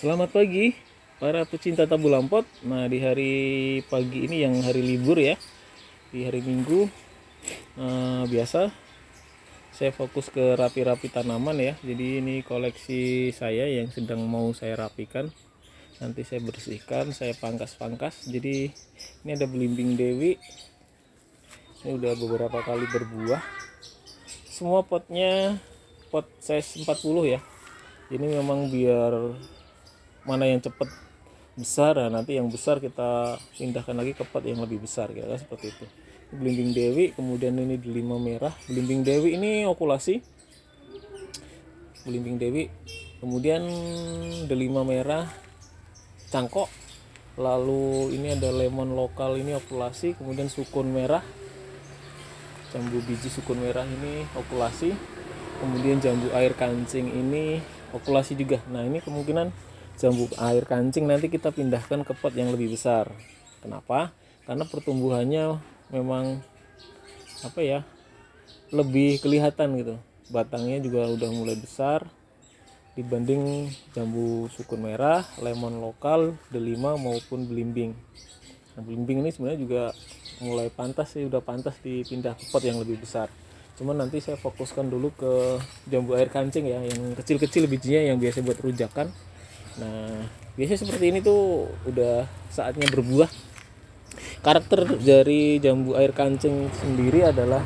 Selamat pagi para pecinta tabu lampot. Nah, di hari pagi ini yang hari libur ya, di hari Minggu, biasa saya fokus ke rapi-rapi tanaman ya. Jadi ini koleksi saya yang sedang mau saya rapikan. Nanti saya bersihkan, saya pangkas-pangkas. Jadi ini ada belimbing dewi. Ini udah beberapa kali berbuah. Semua potnya pot size 40 ya. Ini memang biar mana yang cepat besar, nah nanti yang besar kita pindahkan lagi ke pot yang lebih besar, kira-kira seperti itu. Belimbing dewi, kemudian ini delima merah. Belimbing dewi ini okulasi, belimbing dewi, kemudian delima merah cangkok, lalu ini ada lemon lokal, ini okulasi, kemudian sukun merah, jambu biji sukun merah ini okulasi, kemudian jambu air kancing ini okulasi juga. Nah, ini kemungkinan jambu air kancing nanti kita pindahkan ke pot yang lebih besar. Kenapa? Karena pertumbuhannya memang lebih kelihatan gitu. Batangnya juga udah mulai besar dibanding jambu sukun merah, lemon lokal, delima maupun belimbing. Nah, belimbing ini sebenarnya juga mulai pantas sih, udah pantas dipindah ke pot yang lebih besar. Cuman nanti saya fokuskan dulu ke jambu air kancing ya, yang kecil-kecil bijinya yang biasa buat rujakan. Nah, biasanya seperti ini tuh udah saatnya berbuah. Karakter dari jambu air kancing sendiri adalah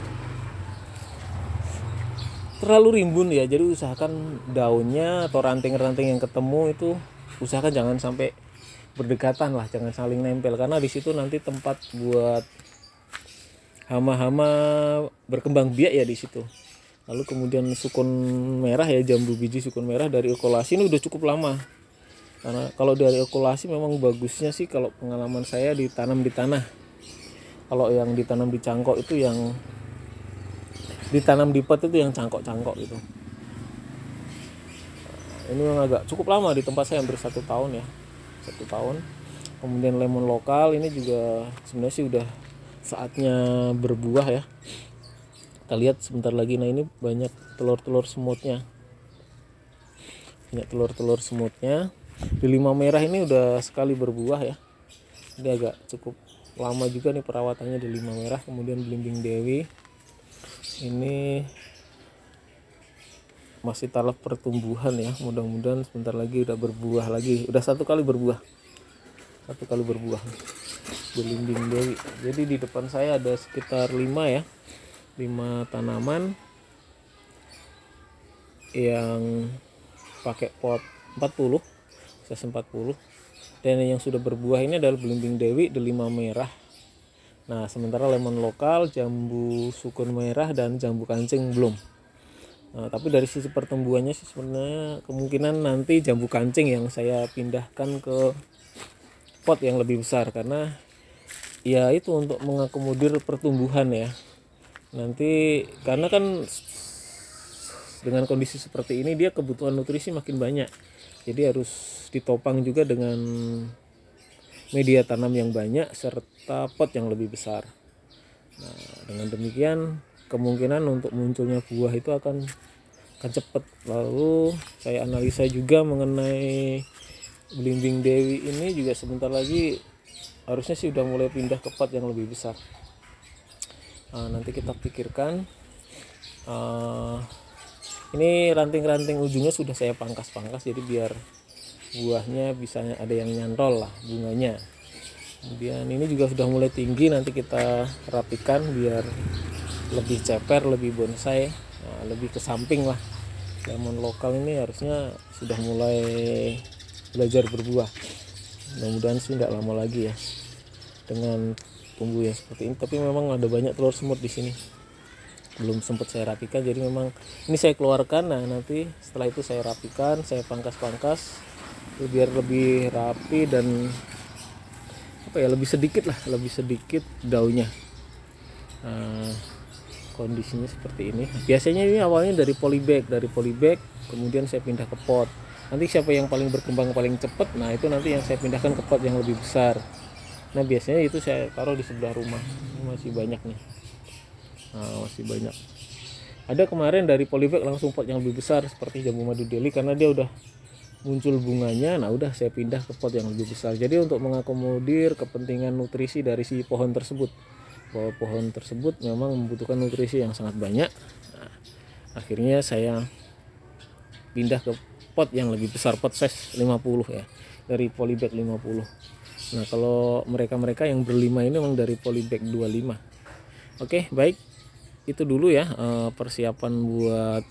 terlalu rimbun ya. Jadi usahakan daunnya atau ranting-ranting yang ketemu itu usahakan jangan sampai berdekatan lah, jangan saling nempel, karena di situ nanti tempat buat hama-hama berkembang biak ya di situ. Lalu kemudian sukun merah ya, jambu biji sukun merah dari okulasi ini udah cukup lama. Karena kalau dari okulasi memang bagusnya sih kalau pengalaman saya ditanam di tanah. Kalau yang ditanam di cangkok itu, yang ditanam di pot itu yang cangkok-cangkok gitu. Ini memang agak cukup lama di tempat saya, hampir 1 tahun ya, 1 tahun. Kemudian lemon lokal ini juga sebenarnya sih udah saatnya berbuah ya. Kita lihat sebentar lagi. Nah, ini banyak telur-telur semutnya. Banyak telur-telur semutnya. Delima merah ini udah sekali berbuah ya. Ini agak cukup lama juga nih perawatannya delima merah. Kemudian belimbing dewi ini masih tahap pertumbuhan ya. Mudah-mudahan sebentar lagi udah berbuah lagi. Udah 1 kali berbuah. 1 kali berbuah. Belimbing dewi. Jadi di depan saya ada sekitar 5 ya. 5 tanaman yang pakai pot 40. 40. Dan yang sudah berbuah ini adalah belimbing dewi, delima merah. Nah, sementara lemon lokal, jambu sukun merah, dan jambu kancing belum. Nah, tapi dari sisi pertumbuhannya sih sebenarnya kemungkinan nanti jambu kancing yang saya pindahkan ke pot yang lebih besar, karena ya itu untuk mengakomodir pertumbuhan ya. Nanti karena kan dengan kondisi seperti ini dia kebutuhan nutrisi makin banyak. Jadi harus ditopang juga dengan media tanam yang banyak serta pot yang lebih besar. Nah, dengan demikian kemungkinan untuk munculnya buah itu akan cepat. Lalu saya analisa juga mengenai belimbing dewi ini juga sebentar lagi harusnya sih udah mulai pindah ke pot yang lebih besar. Nah, nanti kita pikirkan. Ini ranting-ranting ujungnya sudah saya pangkas-pangkas, jadi biar buahnya bisa ada yang nyantol lah bunganya. Kemudian ini juga sudah mulai tinggi, nanti kita rapikan biar lebih ceper, lebih bonsai, lebih ke samping lah. Lemon lokal ini harusnya sudah mulai belajar berbuah. Mudah-mudahan sih tidak lama lagi ya dengan tumbuh yang seperti ini. Tapi memang ada banyak telur semut di sini, belum sempat saya rapikan, jadi memang ini saya keluarkan. Nah, nanti setelah itu saya rapikan, saya pangkas-pangkas biar lebih rapi dan lebih sedikit daunnya. Kondisinya seperti ini. Biasanya ini awalnya dari polybag, kemudian saya pindah ke pot. Nanti siapa yang paling berkembang paling cepat, nah itu nanti yang saya pindahkan ke pot yang lebih besar. Nah, biasanya itu saya taruh di sebelah rumah. Ini masih banyak nih. Masih banyak. Ada kemarin dari polybag langsung pot yang lebih besar seperti jambu madu deli, karena dia udah muncul bunganya, nah udah saya pindah ke pot yang lebih besar. Jadi untuk mengakomodir kepentingan nutrisi dari si pohon tersebut, bahwa pohon tersebut memang membutuhkan nutrisi yang sangat banyak. Nah, akhirnya saya pindah ke pot yang lebih besar, pot size 50 ya, dari polybag 50. Nah kalau mereka-mereka yang berlima ini memang dari polybag 25. Oke, baik, itu dulu ya persiapan buat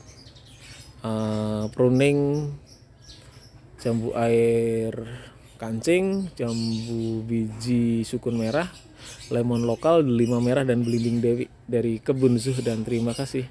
pruning jambu air kancing, jambu biji sukun merah, lemon lokal, delima merah, dan belimbing dewi dari Kebun Zuh. Dan terima kasih.